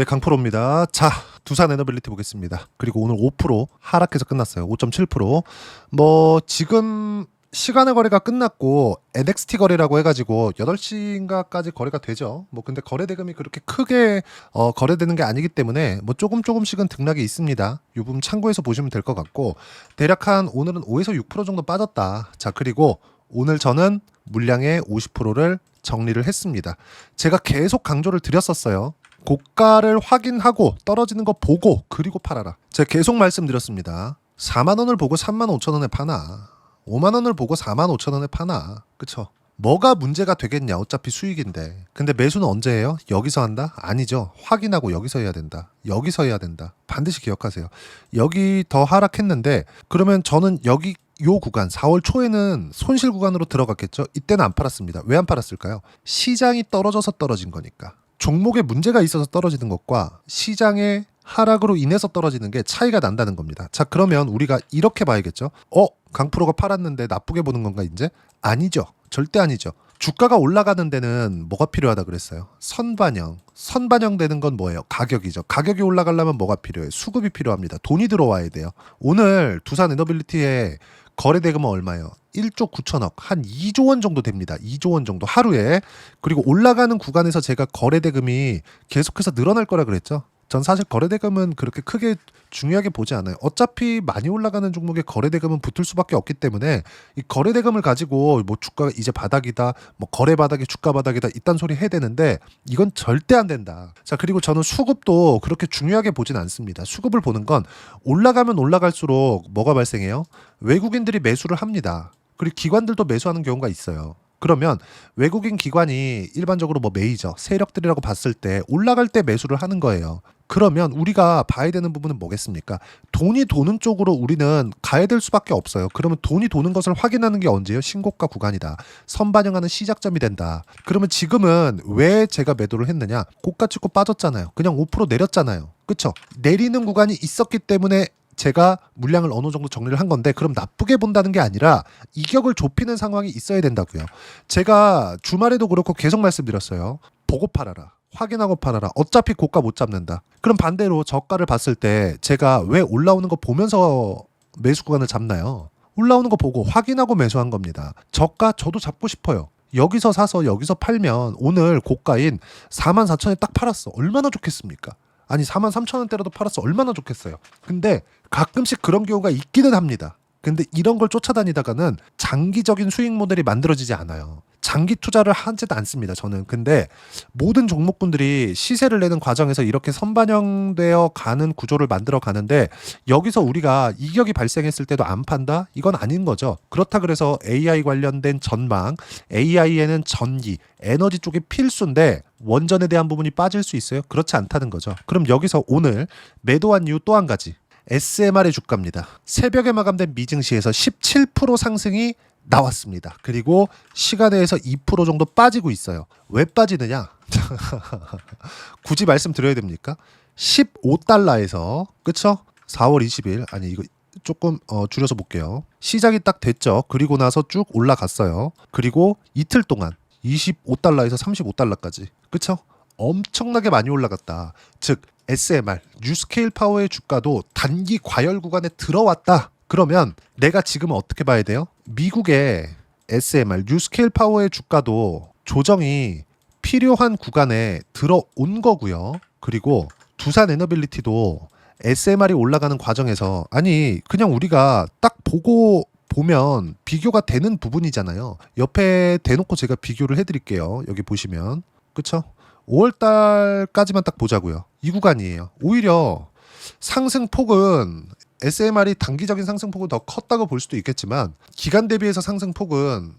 네, 강프로입니다. 자, 두산 에너빌리티 보겠습니다. 그리고 오늘 5% 하락해서 끝났어요. 5.7%. 지금 시간의 거래가 끝났고 NXT 거래라고 해가지고 8시인가까지 거래가 되죠. 근데 거래 대금이 그렇게 크게 거래되는 게 아니기 때문에 조금씩은 등락이 있습니다. 이 부분 참고해서 보시면 될 것 같고, 대략 오늘은 5에서 6% 정도 빠졌다. 자, 그리고 오늘 저는 물량의 50%를 정리를 했습니다. 제가 계속 강조를 드렸었어요. 고가를 확인하고 떨어지는 거 보고 그리고 팔아라. 제가 계속 말씀드렸습니다. 4만 원을 보고 3만 5천 원에 파나, 5만 원을 보고 4만 5천 원에 파나. 그쵸? 뭐가 문제가 되겠냐? 어차피 수익인데. 근데 매수는 언제 해요? 여기서 한다? 아니죠. 확인하고 여기서 해야 된다. 여기서 해야 된다. 반드시 기억하세요. 여기 더 하락했는데 그러면 저는 여기 요 구간 4월 초에는 손실 구간으로 들어갔겠죠. 이때는 안 팔았습니다. 왜 안 팔았을까요? 시장이 떨어져서 떨어진 거니까. 종목에 문제가 있어서 떨어지는 것과 시장의 하락으로 인해서 떨어지는 게 차이가 난다는 겁니다. 자, 그러면 우리가 이렇게 봐야겠죠. 강프로가 팔았는데 나쁘게 보는 건가 이제? 아니죠. 절대 아니죠. 주가가 올라가는 데는 뭐가 필요하다 그랬어요? 선반영. 선반영되는 건 뭐예요? 가격이죠. 가격이 올라가려면 뭐가 필요해요? 수급이 필요합니다. 돈이 들어와야 돼요. 오늘 두산 에너빌리티의 거래 대금은 얼마예요? 1조 9천억, 한 2조 원 정도 됩니다. 2조 원 정도 하루에. 그리고 올라가는 구간에서 제가 거래 대금이 계속해서 늘어날 거라 그랬죠. 전 사실 거래 대금은 그렇게 크게 중요하게 보지 않아요. 어차피 많이 올라가는 종목에 거래 대금은 붙을 수밖에 없기 때문에 이 거래 대금을 가지고 주가가 이제 바닥이다, 거래 바닥이 주가 바닥이다 이딴 소리 해야 되는데 이건 절대 안 된다. 자, 그리고 저는 수급도 그렇게 중요하게 보진 않습니다. 수급을 보는 건 올라가면 올라갈수록 뭐가 발생해요? 외국인들이 매수를 합니다. 그리고 기관들도 매수하는 경우가 있어요. 그러면 외국인 기관이 일반적으로 메이저 세력들이라고 봤을 때 올라갈 때 매수를 하는 거예요. 그러면 우리가 봐야 되는 부분은 뭐겠습니까? 돈이 도는 쪽으로 우리는 가야 될 수밖에 없어요. 그러면 돈이 도는 것을 확인하는 게 언제예요? 신고가 구간이다. 선반영하는 시작점이 된다. 그러면 지금은 왜 제가 매도를 했느냐? 고가 찍고 빠졌잖아요. 그냥 5% 내렸잖아요. 그쵸? 내리는 구간이 있었기 때문에 제가 물량을 어느 정도 정리를 한 건데, 그럼 나쁘게 본다는 게 아니라 이격을 좁히는 상황이 있어야 된다고요. 제가 주말에도 그렇고 계속 말씀드렸어요. 보고 팔아라. 확인하고 팔아라. 어차피 고가 못 잡는다. 그럼 반대로 저가를 봤을 때 제가 왜 올라오는 거 보면서 매수 구간을 잡나요? 올라오는 거 보고 확인하고 매수한 겁니다. 저가 저도 잡고 싶어요. 여기서 사서 여기서 팔면 오늘 고가인 44,000에 딱 팔았어. 얼마나 좋겠습니까? 아니 43,000원대라도 팔았어. 얼마나 좋겠어요. 근데 가끔씩 그런 경우가 있기는 합니다. 근데 이런 걸 쫓아다니다가는 장기적인 수익 모델이 만들어지지 않아요. 장기 투자를 하지도 않습니다, 저는. 근데 모든 종목군들이 시세를 내는 과정에서 이렇게 선반영되어 가는 구조를 만들어 가는데, 여기서 우리가 이격이 발생했을 때도 안 판다? 이건 아닌 거죠. 그렇다 그래서 AI 관련된 전망, AI에는 전기, 에너지 쪽이 필수인데 원전에 대한 부분이 빠질 수 있어요? 그렇지 않다는 거죠. 그럼 여기서 오늘 매도한 이유 또 한 가지. SMR의 주가입니다. 새벽에 마감된 미증시에서 17% 상승이 나왔습니다. 그리고 시간에서 2% 정도 빠지고 있어요. 왜 빠지느냐? 굳이 말씀드려야 됩니까? 15달러에서 그쵸? 4월 20일 아니 이거 조금 줄여서 볼게요. 시작이 딱 됐죠. 그리고 나서 쭉 올라갔어요. 그리고 이틀 동안 25달러에서 35달러까지 그쵸? 엄청나게 많이 올라갔다. 즉 SMR, 뉴스케일 파워의 주가도 단기 과열 구간에 들어왔다. 그러면 내가 지금 어떻게 봐야 돼요? 미국의 SMR, 뉴스케일 파워의 주가도 조정이 필요한 구간에 들어온 거고요. 그리고 두산 에너빌리티도 SMR이 올라가는 과정에서 아니 그냥 우리가 딱 보고 보면 비교가 되는 부분이잖아요. 옆에 대놓고 제가 비교를 해드릴게요. 여기 보시면 그쵸? 5월달까지만 딱 보자고요. 이 구간이에요. 오히려 상승폭은 SMR이 단기적인 상승폭은 더 컸다고 볼 수도 있겠지만 기간 대비해서 상승폭은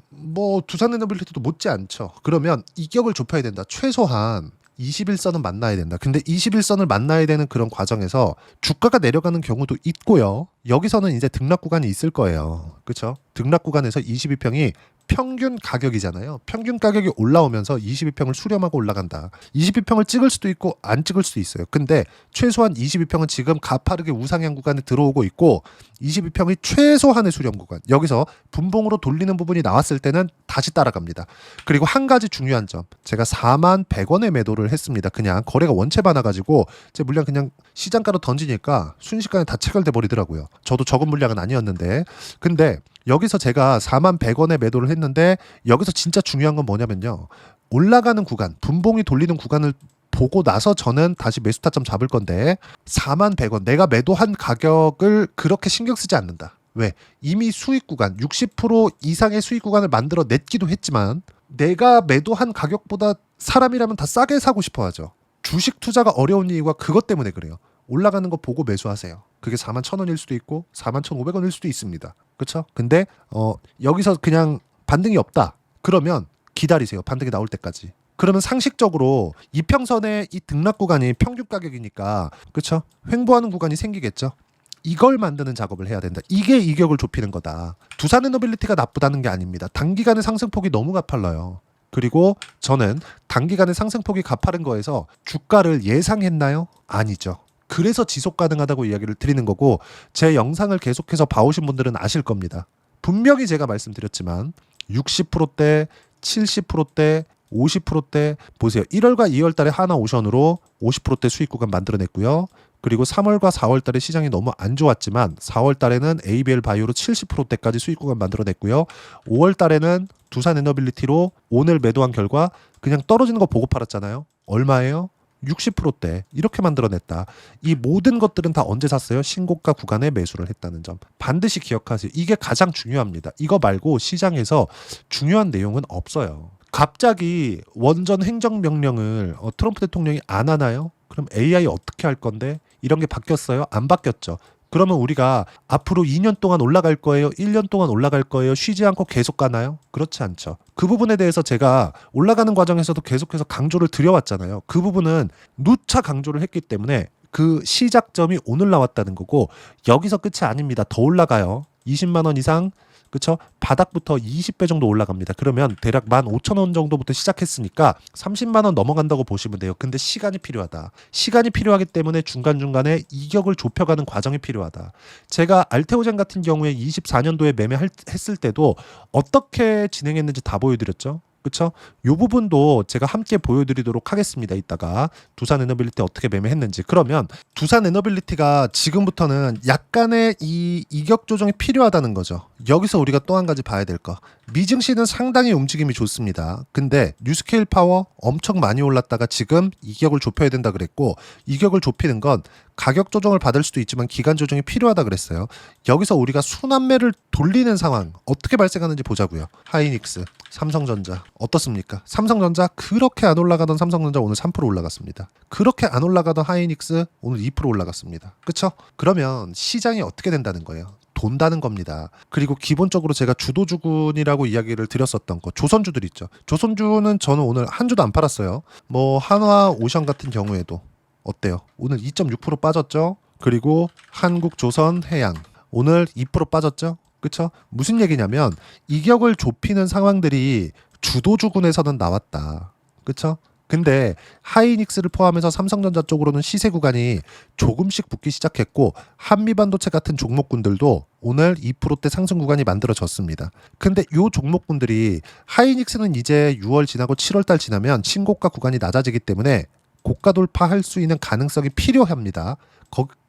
두산 에너빌리티도 못지 않죠. 그러면 이격을 좁혀야 된다. 최소한 21선은 만나야 된다. 근데 21선을 만나야 되는 그런 과정에서 주가가 내려가는 경우도 있고요. 여기서는 이제 등락 구간이 있을 거예요. 그렇죠? 등락 구간에서 22평이 평균 가격이잖아요. 평균 가격이 올라오면서 22평을 수렴하고 올라간다. 22평을 찍을 수도 있고 안 찍을 수도 있어요. 근데 최소한 22평은 지금 가파르게 우상향 구간에 들어오고 있고 22평이 최소한의 수렴 구간. 여기서 분봉으로 돌리는 부분이 나왔을 때는 다시 따라갑니다. 그리고 한 가지 중요한 점. 제가 41,100원에 매도를 했습니다. 그냥 거래가 원체 많아가지고 제 물량 그냥 시장가로 던지니까 순식간에 다 체결돼 버리더라고요. 저도 적은 물량은 아니었는데. 근데 여기서 제가 41,100원에 매도를 했는데 여기서 진짜 중요한 건 뭐냐면요. 올라가는 구간, 분봉이 돌리는 구간을 보고 나서 저는 다시 매수 타점 잡을 건데 41,100원 내가 매도한 가격을 그렇게 신경 쓰지 않는다. 왜? 이미 수익 구간 60% 이상의 수익 구간을 만들어 냈기도 했지만 내가 매도한 가격보다 사람이라면 다 싸게 사고 싶어 하죠. 주식 투자가 어려운 이유가 그것 때문에 그래요. 올라가는 거 보고 매수하세요. 그게 41,000원일 수도 있고 41,500원일 수도 있습니다. 그렇죠? 근데 여기서 그냥 반등이 없다. 그러면 기다리세요. 반등이 나올 때까지. 그러면 상식적으로 이평선의 이 등락 구간이 평균 가격이니까 그렇죠? 횡보하는 구간이 생기겠죠. 이걸 만드는 작업을 해야 된다. 이게 이격을 좁히는 거다. 두산에너빌리티가 나쁘다는 게 아닙니다. 단기간의 상승폭이 너무 가팔라요. 그리고 저는 단기간의 상승폭이 가파른 거에서 주가를 예상했나요? 아니죠. 그래서 지속 가능하다고 이야기를 드리는 거고 제 영상을 계속해서 봐오신 분들은 아실 겁니다. 분명히 제가 말씀드렸지만 60%대, 70%대, 50%대 보세요. 1월과 2월 달에 하나오션으로 50%대 수익 구간 만들어냈고요. 그리고 3월과 4월 달에 시장이 너무 안 좋았지만 4월 달에는 ABL 바이오로 70%대까지 수익 구간 만들어냈고요. 5월 달에는 두산에너빌리티로 오늘 매도한 결과 그냥 떨어지는 거 보고 팔았잖아요. 얼마예요? 60%대 이렇게 만들어냈다. 이 모든 것들은 다 언제 샀어요? 신고가 구간에 매수를 했다는 점 반드시 기억하세요. 이게 가장 중요합니다. 이거 말고 시장에서 중요한 내용은 없어요. 갑자기 원전 행정명령을 트럼프 대통령이 안 하나요? 그럼 AI 어떻게 할 건데? 이런 게 바뀌었어요? 안 바뀌었죠. 그러면 우리가 앞으로 2년 동안 올라갈 거예요? 1년 동안 올라갈 거예요? 쉬지 않고 계속 가나요? 그렇지 않죠. 그 부분에 대해서 제가 올라가는 과정에서도 계속해서 강조를 드려왔잖아요. 그 부분은 누차 강조를 했기 때문에 그 시작점이 오늘 나왔다는 거고 여기서 끝이 아닙니다. 더 올라가요. 20만 원 이상 그쵸? 바닥부터 20배 정도 올라갑니다. 그러면 대략 15,000원 정도부터 시작했으니까 30만 원 넘어간다고 보시면 돼요. 근데 시간이 필요하다. 시간이 필요하기 때문에 중간중간에 이격을 좁혀가는 과정이 필요하다. 제가 알테오젠 같은 경우에 24년도에 매매했을 때도 어떻게 진행했는지 다 보여드렸죠. 그쵸? 요 부분도 제가 함께 보여드리도록 하겠습니다. 이따가 두산에너빌리티 어떻게 매매했는지. 그러면 두산에너빌리티가 지금부터는 약간의 이 이격 조정이 필요하다는 거죠. 여기서 우리가 또 한 가지 봐야 될 거. 미증시는 상당히 움직임이 좋습니다. 근데 뉴스케일 파워 엄청 많이 올랐다가 지금 이격을 좁혀야 된다 그랬고 이격을 좁히는 건 가격 조정을 받을 수도 있지만 기간 조정이 필요하다 그랬어요. 여기서 우리가 순환매를 돌리는 상황 어떻게 발생하는지 보자고요. 하이닉스, 삼성전자 어떻습니까? 삼성전자 그렇게 안 올라가던 삼성전자 오늘 3% 올라갔습니다. 그렇게 안 올라가던 하이닉스 오늘 2% 올라갔습니다. 그렇죠? 그러면 시장이 어떻게 된다는 거예요? 돈다는 겁니다. 그리고 기본적으로 제가 주도주군이라고 이야기를 드렸었던 거 조선주들 있죠. 조선주는 저는 오늘 한 주도 안 팔았어요. 뭐 한화 오션 같은 경우에도 어때요? 오늘 2.6% 빠졌죠. 그리고 한국조선해양 오늘 2% 빠졌죠. 그쵸? 무슨 얘기냐면 이격을 좁히는 상황들이 주도주군에서는 나왔다. 그쵸? 근데 하이닉스를 포함해서 삼성전자 쪽으로는 시세 구간이 조금씩 붙기 시작했고 한미반도체 같은 종목군들도 오늘 2%대 상승 구간이 만들어졌습니다. 근데 이 종목군들이 하이닉스는 이제 6월 지나고 7월 달 지나면 신고가 구간이 낮아지기 때문에 고가 돌파할 수 있는 가능성이 필요합니다.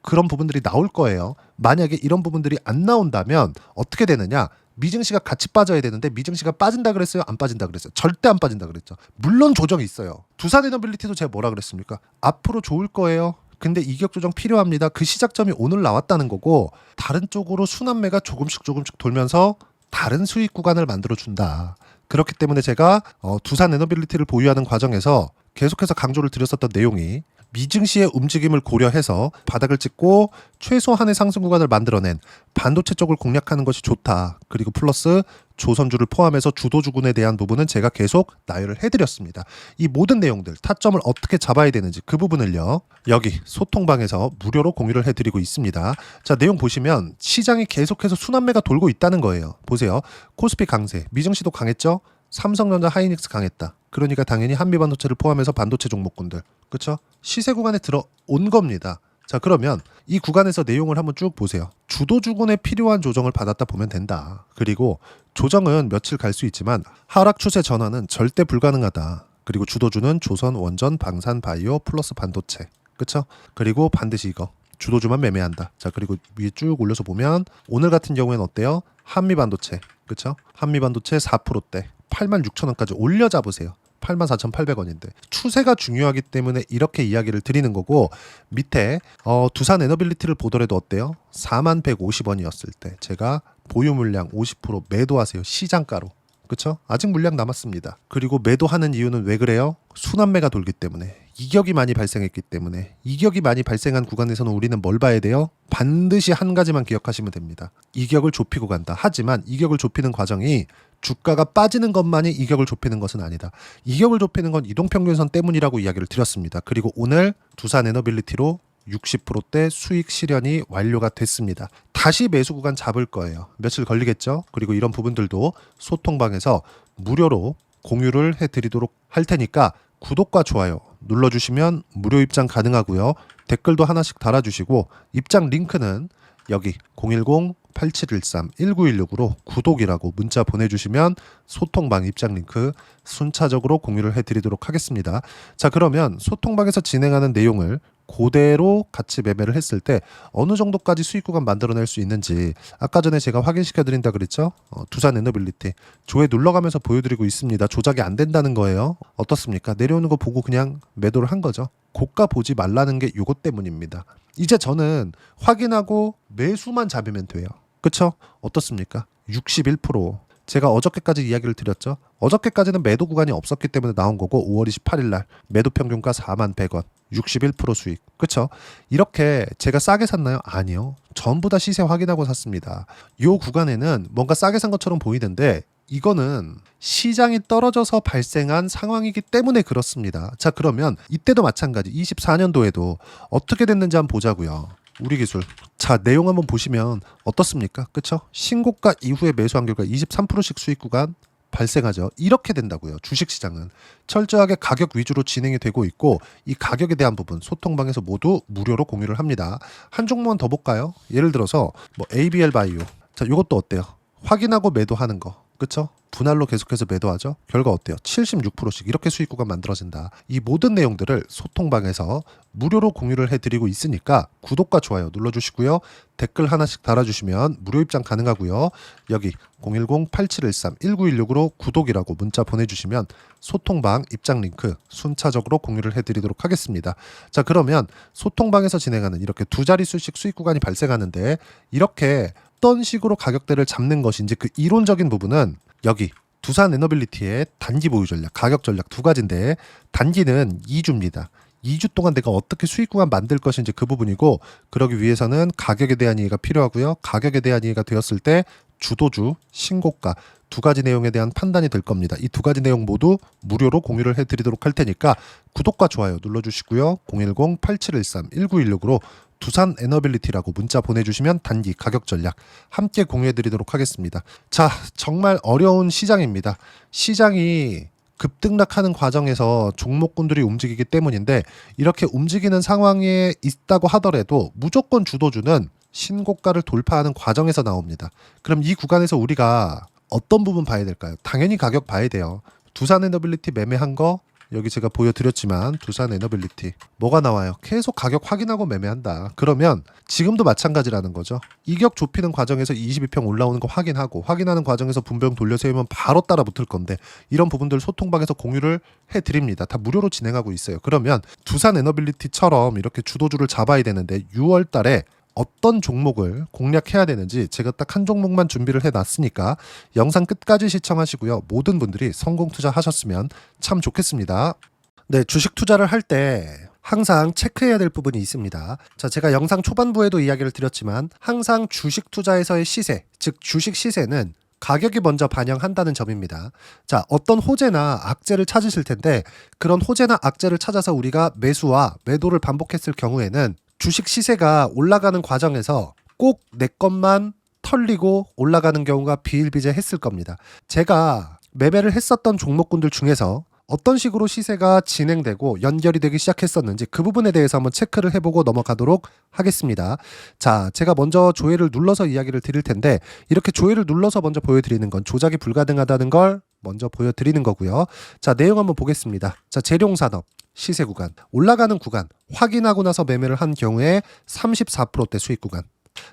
그런 부분들이 나올 거예요. 만약에 이런 부분들이 안 나온다면 어떻게 되느냐? 미증시가 같이 빠져야 되는데 미증시가 빠진다 그랬어요? 안 빠진다 그랬어요? 절대 안 빠진다 그랬죠. 물론 조정이 있어요. 두산에너빌리티도 제가 뭐라 그랬습니까? 앞으로 좋을 거예요. 근데 이격 조정 필요합니다. 그 시작점이 오늘 나왔다는 거고 다른 쪽으로 순환매가 조금씩 돌면서 다른 수익 구간을 만들어준다. 그렇기 때문에 제가 두산에너빌리티를 보유하는 과정에서 계속해서 강조를 드렸었던 내용이 미증시의 움직임을 고려해서 바닥을 찍고 최소한의 상승 구간을 만들어낸 반도체 쪽을 공략하는 것이 좋다. 그리고 플러스 조선주를 포함해서 주도주군에 대한 부분은 제가 계속 나열을 해드렸습니다. 이 모든 내용들, 타점을 어떻게 잡아야 되는지 그 부분을요, 여기 소통방에서 무료로 공유를 해드리고 있습니다. 자, 내용 보시면 시장이 계속해서 순환매가 돌고 있다는 거예요. 보세요. 코스피 강세, 미증시도 강했죠? 삼성전자, 하이닉스 강했다. 그러니까 당연히 한미반도체를 포함해서 반도체 종목군들, 그렇죠? 시세 구간에 들어온 겁니다. 자, 그러면 이 구간에서 내용을 한번 쭉 보세요. 주도주군에 필요한 조정을 받았다 보면 된다. 그리고 조정은 며칠 갈 수 있지만 하락 추세 전환은 절대 불가능하다. 그리고 주도주는 조선, 원전, 방산, 바이오, 플러스 반도체, 그렇죠? 그리고 반드시 이거 주도주만 매매한다. 자, 그리고 위에 쭉 올려서 보면 오늘 같은 경우에는 어때요? 한미반도체, 그렇죠? 한미반도체 4%대 86,000원까지 올려 잡으세요. 84,800원인데 추세가 중요하기 때문에 이렇게 이야기를 드리는 거고, 밑에 두산 에너빌리티를 보더라도 어때요? 4150원이었을 때 제가 보유 물량 50% 매도하세요. 시장가로. 그쵸? 아직 물량 남았습니다. 그리고 매도하는 이유는 왜 그래요? 순환매가 돌기 때문에, 이격이 많이 발생했기 때문에. 이격이 많이 발생한 구간에서는 우리는 뭘 봐야 돼요? 반드시 한 가지만 기억하시면 됩니다. 이격을 좁히고 간다. 하지만 이격을 좁히는 과정이 주가가 빠지는 것만이 이격을 좁히는 것은 아니다. 이격을 좁히는 건 이동평균선 때문이라고 이야기를 드렸습니다. 그리고 오늘 두산 에너빌리티로 60%대 수익 실현이 완료가 됐습니다. 다시 매수 구간 잡을 거예요. 며칠 걸리겠죠? 그리고 이런 부분들도 소통방에서 무료로 공유를 해드리도록 할 테니까 구독과 좋아요 눌러주시면 무료 입장 가능하고요. 댓글도 하나씩 달아주시고 입장 링크는 여기 010-8713-1916으로 구독이라고 문자 보내주시면 소통방 입장 링크 순차적으로 공유를 해드리도록 하겠습니다. 자, 그러면 소통방에서 진행하는 내용을 그대로 같이 매매를 했을 때 어느 정도까지 수익 구간 만들어낼 수 있는지 아까 전에 제가 확인시켜 드린다 그랬죠? 두산 에너빌리티 조회 눌러가면서 보여드리고 있습니다. 조작이 안 된다는 거예요. 어떻습니까? 내려오는 거 보고 그냥 매도를 한 거죠. 고가 보지 말라는 게 요것 때문입니다. 이제 저는 확인하고 매수만 잡으면 돼요. 그쵸? 어떻습니까? 61%. 제가 어저께까지 이야기를 드렸죠. 어저께까지는 매도 구간이 없었기 때문에 나온 거고 5월 28일 날 매도 평균가 41,100원. 61% 수익. 그쵸? 이렇게 제가 싸게 샀나요? 아니요. 전부 다 시세 확인하고 샀습니다. 요 구간에는 뭔가 싸게 산 것처럼 보이는데 이거는 시장이 떨어져서 발생한 상황이기 때문에 그렇습니다. 자, 그러면 이때도 마찬가지 24년도에도 어떻게 됐는지 한번 보자고요. 우리 기술. 자, 내용 한번 보시면 어떻습니까? 그쵸? 신고가 이후에 매수한 결과 23%씩 수익 구간 발생하죠. 이렇게 된다고요. 주식시장은 철저하게 가격 위주로 진행이 되고 있고 이 가격에 대한 부분 소통방에서 모두 무료로 공유를 합니다. 한 종목만 더 볼까요? 예를 들어서 뭐 ABL 바이오. 자, 이것도 어때요? 확인하고 매도하는 거. 그쵸? 분할로 계속해서 매도하죠. 결과 어때요? 76%씩 이렇게 수익 구간 만들어진다. 이 모든 내용들을 소통방에서 무료로 공유를 해드리고 있으니까 구독과 좋아요 눌러주시고요. 댓글 하나씩 달아주시면 무료 입장 가능하고요. 여기 010-8713-1916으로 구독이라고 문자 보내주시면 소통방 입장 링크 순차적으로 공유를 해드리도록 하겠습니다. 자, 그러면 소통방에서 진행하는 이렇게 두 자릿수씩 수익 구간이 발생하는데 이렇게 어떤 식으로 가격대를 잡는 것인지 그 이론적인 부분은 여기 두산 에너빌리티의 단기 보유 전략, 가격 전략 두 가지인데 단기는 2주입니다. 2주 동안 내가 어떻게 수익 구간 만들 것인지 그 부분이고, 그러기 위해서는 가격에 대한 이해가 필요하고요. 가격에 대한 이해가 되었을 때 주도주, 신고가 두 가지 내용에 대한 판단이 될 겁니다. 이 두 가지 내용 모두 무료로 공유를 해드리도록 할 테니까 구독과 좋아요 눌러주시고요. 010-8713-1916으로 두산 에너빌리티라고 문자 보내주시면 단기 가격 전략 함께 공유해드리도록 하겠습니다. 자, 정말 어려운 시장입니다. 시장이 급등락하는 과정에서 종목군들이 움직이기 때문인데 이렇게 움직이는 상황에 있다고 하더라도 무조건 주도주는 신고가를 돌파하는 과정에서 나옵니다. 그럼 이 구간에서 우리가 어떤 부분 봐야 될까요? 당연히 가격 봐야 돼요. 두산 에너빌리티 매매한 거 여기 제가 보여드렸지만 두산 에너빌리티 뭐가 나와요? 계속 가격 확인하고 매매한다. 그러면 지금도 마찬가지라는 거죠. 이격 좁히는 과정에서 22평 올라오는 거 확인하는 과정에서 분봉 돌려 세우면 바로 따라 붙을 건데 이런 부분들 소통방에서 공유를 해드립니다. 다 무료로 진행하고 있어요. 그러면 두산 에너빌리티처럼 이렇게 주도주를 잡아야 되는데 6월 달에 어떤 종목을 공략해야 되는지 제가 딱 한 종목만 준비를 해놨으니까 영상 끝까지 시청하시고요. 모든 분들이 성공 투자하셨으면 참 좋겠습니다. 네, 주식 투자를 할 때 항상 체크해야 될 부분이 있습니다. 자, 제가 영상 초반부에도 이야기를 드렸지만 항상 주식 투자에서의 시세, 즉 주식 시세는 가격이 먼저 반영한다는 점입니다. 자, 어떤 호재나 악재를 찾으실 텐데 그런 호재나 악재를 찾아서 우리가 매수와 매도를 반복했을 경우에는 주식 시세가 올라가는 과정에서 꼭 내 것만 털리고 올라가는 경우가 비일비재했을 겁니다. 제가 매매를 했었던 종목군들 중에서 어떤 식으로 시세가 진행되고 연결이 되기 시작했었는지 그 부분에 대해서 한번 체크를 해보고 넘어가도록 하겠습니다. 자, 제가 먼저 조회를 눌러서 이야기를 드릴 텐데 이렇게 조회를 눌러서 먼저 보여드리는 건 조작이 불가능하다는 걸 먼저 보여드리는 거고요. 자, 내용 한번 보겠습니다. 자, 재룡산업 시세 구간, 올라가는 구간 확인하고 나서 매매를 한 경우에 34%대 수익 구간.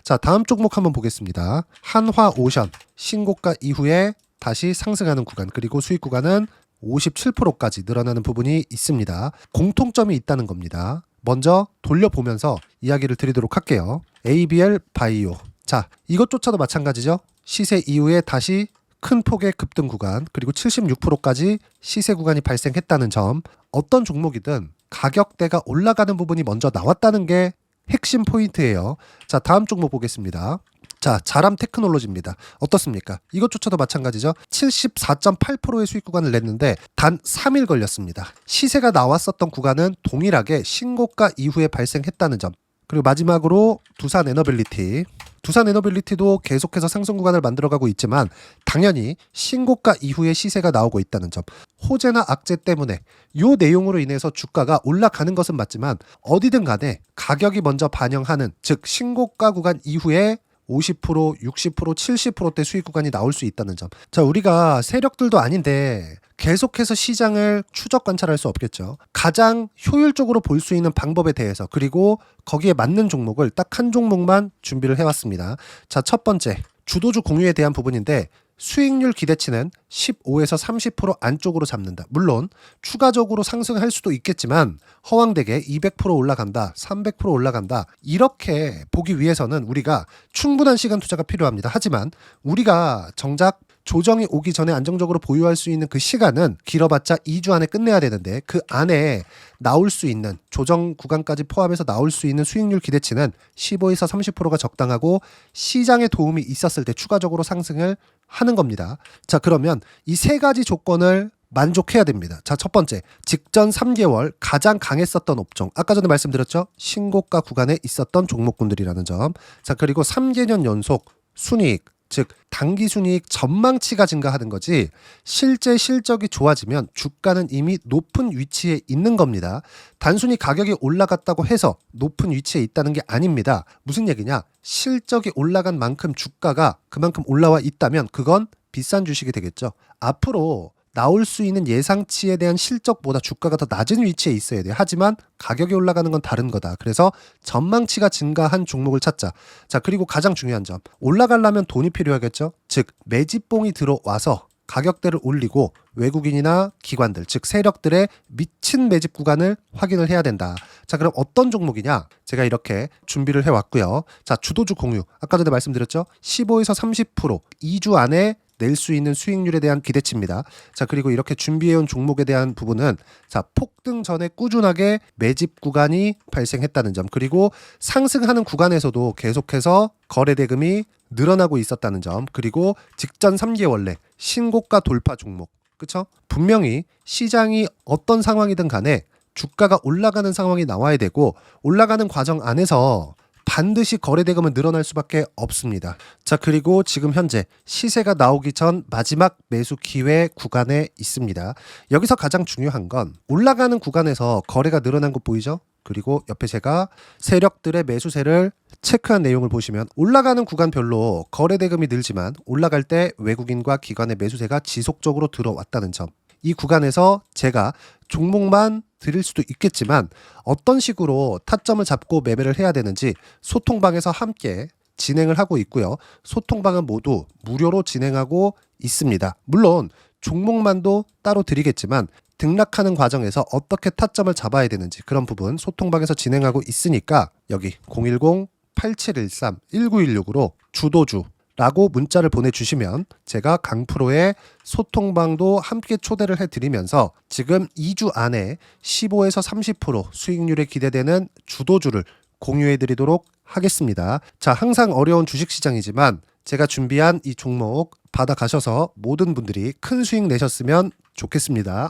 자, 다음 종목 한번 보겠습니다. 한화오션 신고가 이후에 다시 상승하는 구간, 그리고 수익 구간은 57%까지 늘어나는 부분이 있습니다. 공통점이 있다는 겁니다. 먼저 돌려보면서 이야기를 드리도록 할게요. ABL 바이오. 자, 이것조차도 마찬가지죠. 시세 이후에 다시 큰 폭의 급등 구간, 그리고 76%까지 시세 구간이 발생했다는 점. 어떤 종목이든 가격대가 올라가는 부분이 먼저 나왔다는 게 핵심 포인트예요. 자, 다음 종목 보겠습니다. 자, 자람 테크놀로지입니다. 어떻습니까? 이것조차도 마찬가지죠. 74.8%의 수익 구간을 냈는데 단 3일 걸렸습니다. 시세가 나왔었던 구간은 동일하게 신고가 이후에 발생했다는 점. 그리고 마지막으로 두산 에너빌리티. 두산 에너빌리티도 계속해서 상승 구간을 만들어가고 있지만 당연히 신고가 이후에 시세가 나오고 있다는 점. 호재나 악재 때문에 이 내용으로 인해서 주가가 올라가는 것은 맞지만 어디든 간에 가격이 먼저 반영하는, 즉 신고가 구간 이후에 50%, 60%, 70%대 수익 구간이 나올 수 있다는 점. 자, 우리가 세력들도 아닌데 계속해서 시장을 추적 관찰할 수 없겠죠. 가장 효율적으로 볼 수 있는 방법에 대해서, 그리고 거기에 맞는 종목을 딱 한 종목만 준비를 해왔습니다. 자, 첫 번째 주도주 공유에 대한 부분인데 수익률 기대치는 15에서 30% 안쪽으로 잡는다. 물론 추가적으로 상승할 수도 있겠지만 허황되게 200% 올라간다, 300% 올라간다, 이렇게 보기 위해서는 우리가 충분한 시간 투자가 필요합니다. 하지만 우리가 정작 조정이 오기 전에 안정적으로 보유할 수 있는 그 시간은 길어봤자 2주 안에 끝내야 되는데 그 안에 나올 수 있는, 조정 구간까지 포함해서 나올 수 있는 수익률 기대치는 15에서 30%가 적당하고 시장에 도움이 있었을 때 추가적으로 상승을 하는 겁니다. 자, 그러면 이 세 가지 조건을 만족해야 됩니다. 자, 첫 번째, 직전 3개월 가장 강했었던 업종. 아까 전에 말씀드렸죠? 신고가 구간에 있었던 종목군들이라는 점. 자, 그리고 3개년 연속 순이익, 즉 단기 순이익 전망치가 증가하는 거지 실제 실적이 좋아지면 주가는 이미 높은 위치에 있는 겁니다. 단순히 가격이 올라갔다고 해서 높은 위치에 있다는 게 아닙니다. 무슨 얘기냐? 실적이 올라간 만큼 주가가 그만큼 올라와 있다면 그건 비싼 주식이 되겠죠. 앞으로 나올 수 있는 예상치에 대한 실적보다 주가가 더 낮은 위치에 있어야 돼요. 하지만 가격이 올라가는 건 다른 거다. 그래서 전망치가 증가한 종목을 찾자. 자, 그리고 가장 중요한 점. 올라가려면 돈이 필요하겠죠. 즉 매집봉이 들어와서 가격대를 올리고 외국인이나 기관들, 즉 세력들의 미친 매집 구간을 확인을 해야 된다. 자, 그럼 어떤 종목이냐? 제가 이렇게 준비를 해왔고요. 자, 주도주 공유. 아까 전에 말씀드렸죠. 15에서 30% 2주 안에 낼 수 있는 수익률에 대한 기대치입니다. 자, 그리고 이렇게 준비해온 종목에 대한 부분은 자, 폭등 전에 꾸준하게 매집 구간이 발생했다는 점, 그리고 상승하는 구간에서도 계속해서 거래 대금이 늘어나고 있었다는 점, 그리고 직전 3개월 내 신고가 돌파 종목. 그쵸? 분명히 시장이 어떤 상황이든 간에 주가가 올라가는 상황이 나와야 되고 올라가는 과정 안에서 반드시 거래 대금은 늘어날 수밖에 없습니다. 자, 그리고 지금 현재 시세가 나오기 전 마지막 매수 기회 구간에 있습니다. 여기서 가장 중요한 건 올라가는 구간에서 거래가 늘어난 거 보이죠? 그리고 옆에 제가 세력들의 매수세를 체크한 내용을 보시면 올라가는 구간별로 거래 대금이 늘지만 올라갈 때 외국인과 기관의 매수세가 지속적으로 들어왔다는 점. 이 구간에서 제가 종목만 드릴 수도 있겠지만 어떤 식으로 타점을 잡고 매매를 해야 되는지 소통방에서 함께 진행을 하고 있고요. 소통방은 모두 무료로 진행하고 있습니다. 물론 종목만도 따로 드리겠지만 등락하는 과정에서 어떻게 타점을 잡아야 되는지 그런 부분 소통방에서 진행하고 있으니까 여기 010-8713-1916으로 주도주 라고 문자를 보내주시면 제가 강프로의 소통방도 함께 초대를 해드리면서 지금 2주 안에 15에서 30% 수익률에 기대되는 주도주를 공유해드리도록 하겠습니다. 자, 항상 어려운 주식시장이지만 제가 준비한 이 종목 받아가셔서 모든 분들이 큰 수익 내셨으면 좋겠습니다.